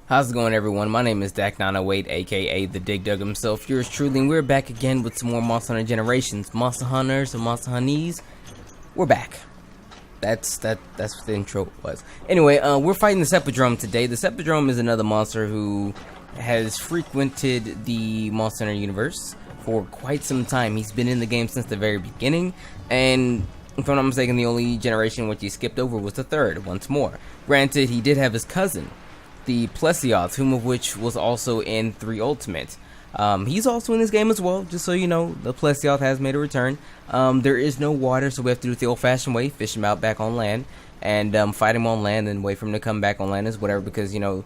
How's it going, everyone? My name is Dak908, aka the Dig Dug himself. Yours truly, and we're back again with some more Monster Hunter Generations. Monster Hunters and Monster Honeys, we're back. That's what the intro was. Anyway, we're fighting the Cephadrome today. The Cephadrome is another monster who has frequented the Monster Hunter universe for quite some time. He's been in the game since the very beginning, and if I'm not mistaken, the only generation which he skipped over was the third, once more. Granted, he did have his cousin, the Plesioth, whom of which was also in 3 Ultimate. He's also in this game as well, just so you know. The Plesioth has made a return. There is no water, so we have to do it the old-fashioned way, fish him out back on land, and fight him on land, and wait for him to come back on land as whatever, because, you know,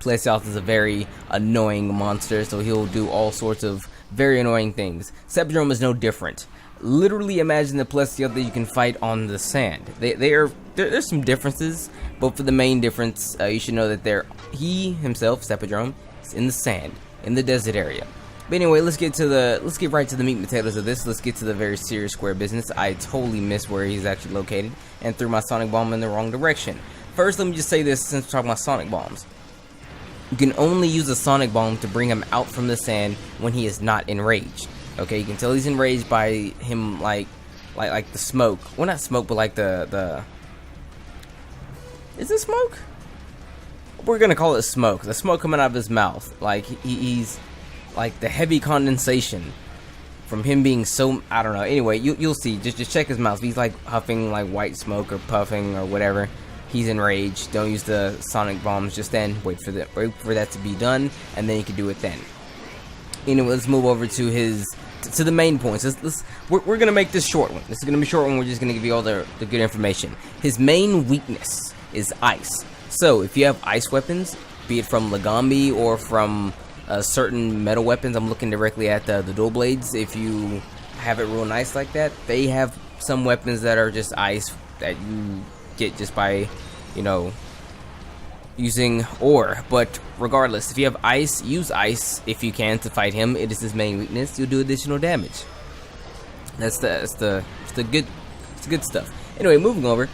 Plesioth is a very annoying monster, so he'll do all sorts of very annoying things. Cephadrome is no different. Literally imagine the Plesioth that you can fight on the sand. There's some differences, but for the main difference, you should know that he himself, Cephadrome, is in the sand, in the desert area. But anyway, let's get right to the meat and potatoes of this. Let's get to the very serious square business. I totally missed where he's actually located and threw my sonic bomb in the wrong direction. First, let me just say this since we're talking about sonic bombs. You can only use a sonic bomb to bring him out from the sand when he is not enraged. Okay, you can tell he's enraged by him like the smoke. Well, not smoke, but like the is it smoke? We're gonna call it smoke. The smoke coming out of his mouth, like he's like the heavy condensation from him being so, I don't know. Anyway, you'll see. Just check his mouth. He's like huffing like white smoke or puffing or whatever. He's enraged. Don't use the sonic bombs just then. Wait for that to be done, and then you can do it then. Anyway, let's move over to the main points. We're gonna make this short one. This is gonna be a short one. We're just gonna give you all the good information. His main weakness is ice. So if you have ice weapons, be it from Lagambi or from certain metal weapons, I'm looking directly at the dual blades. If you have it real nice like that, they have some weapons that are just ice that you get just by, you know, using ore. But regardless, if you have ice, use ice if you can to fight him. It is his main weakness. You'll do additional damage. That's the good stuff. Anyway, moving over.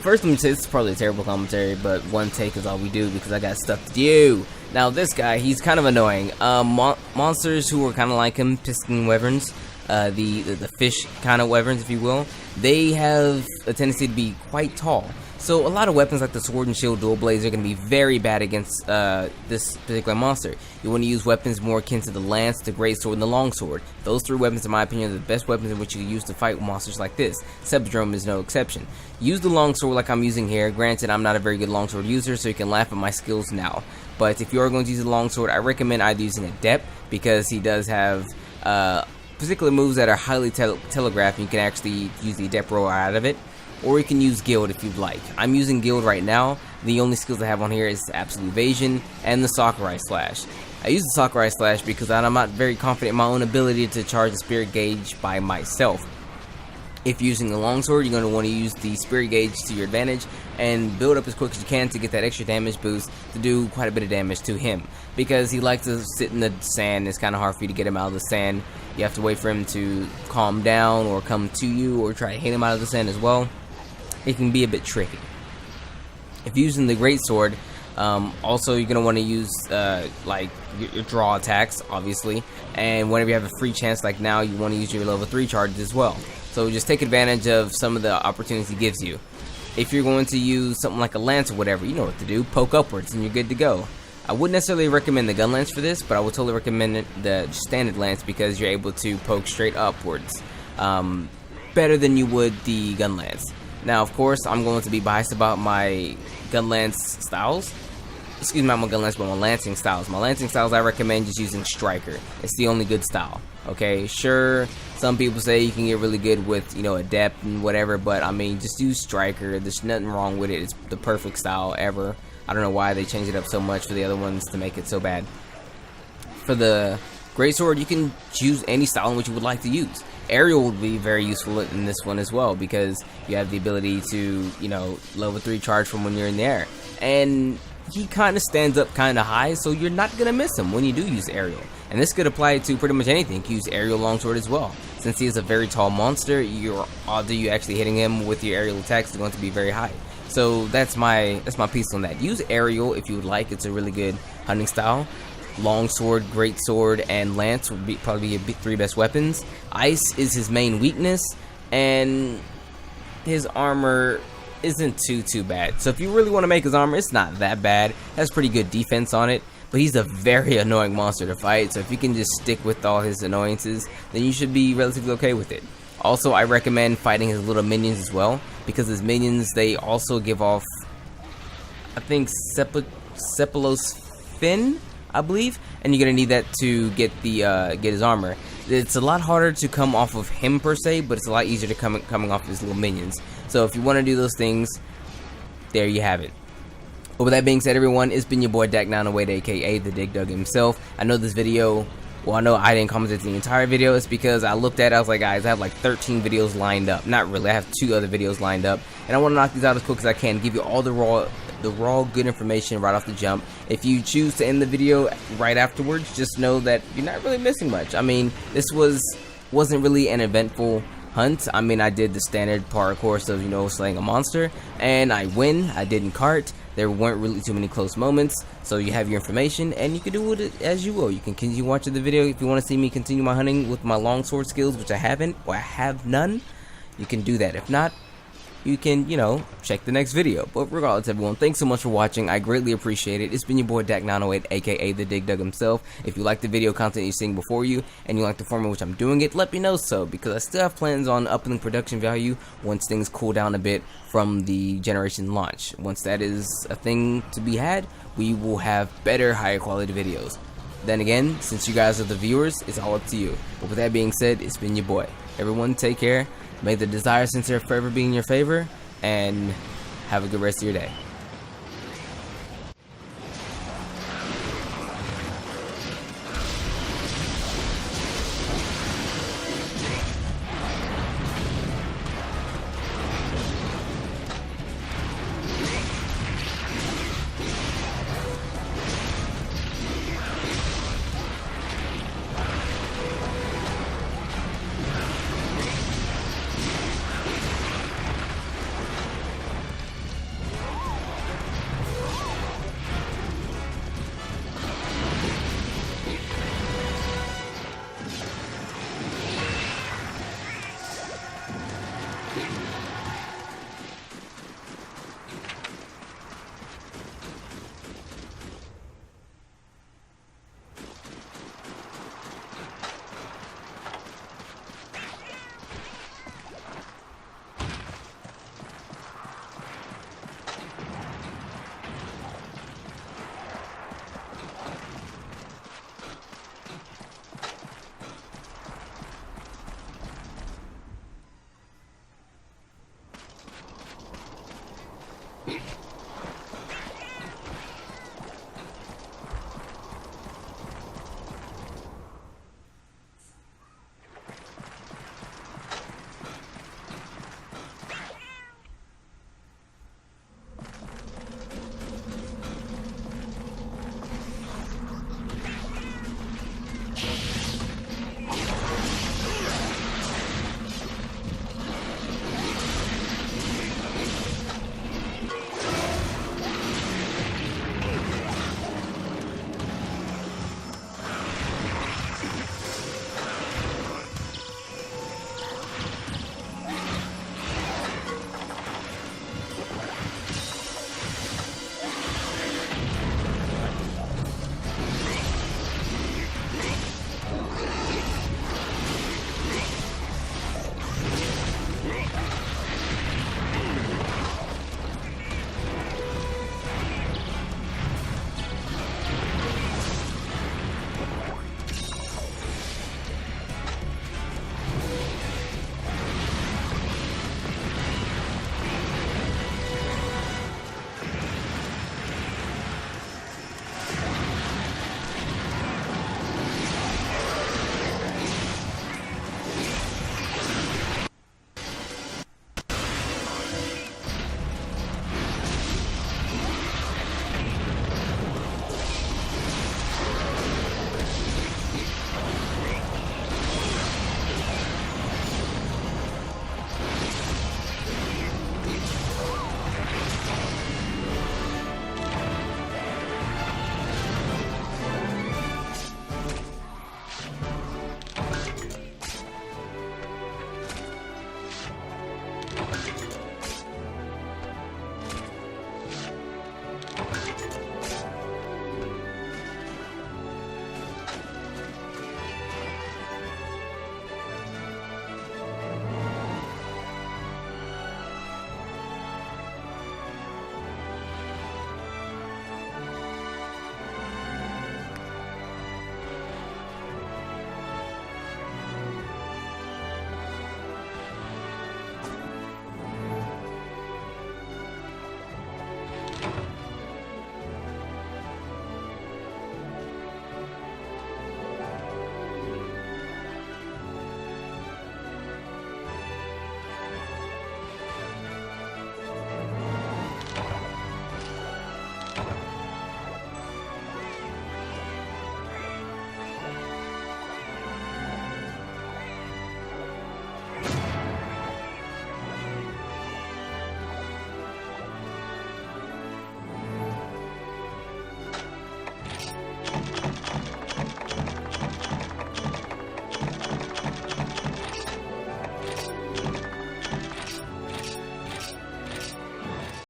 First, let me say this is probably a terrible commentary, but one take is all we do because I got stuff to do. Now, this guy, he's kind of annoying. Monsters who are kind of like him, piston wyverns, the fish kind of wyverns, if you will, they have a tendency to be quite tall. So a lot of weapons like the sword and shield dual blades are going to be very bad against this particular monster. You want to use weapons more akin to the lance, the great sword, and the long sword. Those 3 weapons, in my opinion, are the best weapons in which you can use to fight monsters like this. Cephadrome is no exception. Use the long sword like I'm using here. Granted, I'm not a very good long sword user, so you can laugh at my skills now. But if you are going to use the long sword, I recommend either using Adept, because he does have particular moves that are highly telegraphed, and you can actually use the Adept roll out of it. Or you can use Guild if you'd like. I'm using Guild right now. The only skills I have on here is Absolute Evasion and the Sakurai Slash. I use the Sakurai Slash because I'm not very confident in my own ability to charge the Spirit Gauge by myself. If you're using the longsword, you're going to want to use the Spirit Gauge to your advantage and build up as quick as you can to get that extra damage boost to do quite a bit of damage to him. Because he likes to sit in the sand, it's kind of hard for you to get him out of the sand. You have to wait for him to calm down or come to you or try to hit him out of the sand as well. It can be a bit tricky. If you're using the great sword, also you're going to want to use like your draw attacks, obviously, and whenever you have a free chance like now, you want to use your level 3 charges as well. So just take advantage of some of the opportunities he gives you. If you're going to use something like a lance or whatever, you know what to do. Poke upwards and you're good to go. I wouldn't necessarily recommend the gun lance for this, but I would totally recommend the standard lance because you're able to poke straight upwards better than you would the gun lance. Now, of course, I'm going to be biased about my gun lance styles. Excuse me, not my gun lance, but my lancing styles. My lancing styles, I recommend just using Striker. It's the only good style. Okay, sure, some people say you can get really good with, you know, Adept and whatever, but I mean, just use Striker. There's nothing wrong with it. It's the perfect style ever. I don't know why they changed it up so much for the other ones to make it so bad. For the greatsword, you can choose any style in which you would like to use. Aerial would be very useful in this one as well because you have the ability to, you know, level 3 charge from when you're in the air. And he kind of stands up kind of high, so you're not going to miss him when you do use aerial. And this could apply to pretty much anything. You can use aerial longsword as well. Since he is a very tall monster, your odds of you actually hitting him with your aerial attacks is going to be very high. So that's my piece on that. Use aerial if you would like. It's a really good hunting style. Long sword, great sword, and lance would probably be 3 best weapons. Ice is his main weakness, and his armor isn't too bad. So if you really want to make his armor, it's not that bad. Has pretty good defense on it, but he's a very annoying monster to fight. So if you can just stick with all his annoyances, then you should be relatively okay with it. Also, I recommend fighting his little minions as well, because his minions, they also give off, I think, Cephadrome fin, I believe, and you're gonna need that to get his armor. It's a lot harder to come off of him per se, but it's a lot easier to coming off of his little minions. So if you want to do those things, there you have it. But with that being said, everyone, it's been your boy Dak908, aka the Dig Dug himself. I know this video, well, I know I didn't comment the entire video. It's because I looked at it, I was like, guys, I have like 13 videos lined up. Not really, I have 2 other videos lined up, and I want to knock these out as quick as I can, give you all the raw good information right off the jump. If you choose to end the video right afterwards, just know that you're not really missing much. I mean, this wasn't really an eventful hunt. I mean, I did the standard parkour of, you know, slaying a monster, and I win. I didn't cart. There weren't really too many close moments, so you have your information, and you can do it as you will. You can continue watching the video if you want to see me continue my hunting with my longsword skills, which I haven't, or I have none. You can do that. If not, you can, you know, check the next video. But regardless, everyone, thanks so much for watching. I greatly appreciate it. It's been your boy Dak908, aka the Dig Dug himself. If you like the video content you're seeing before you, and you like the form in which I'm doing it, let me know so, because I still have plans on upping production value once things cool down a bit from the generation launch. Once that is a thing to be had, we will have better, higher quality videos. Then again, since you guys are the viewers, it's all up to you. But with that being said, it's been your boy. Everyone, take care. May the desire sincere forever be in your favor, and have a good rest of your day.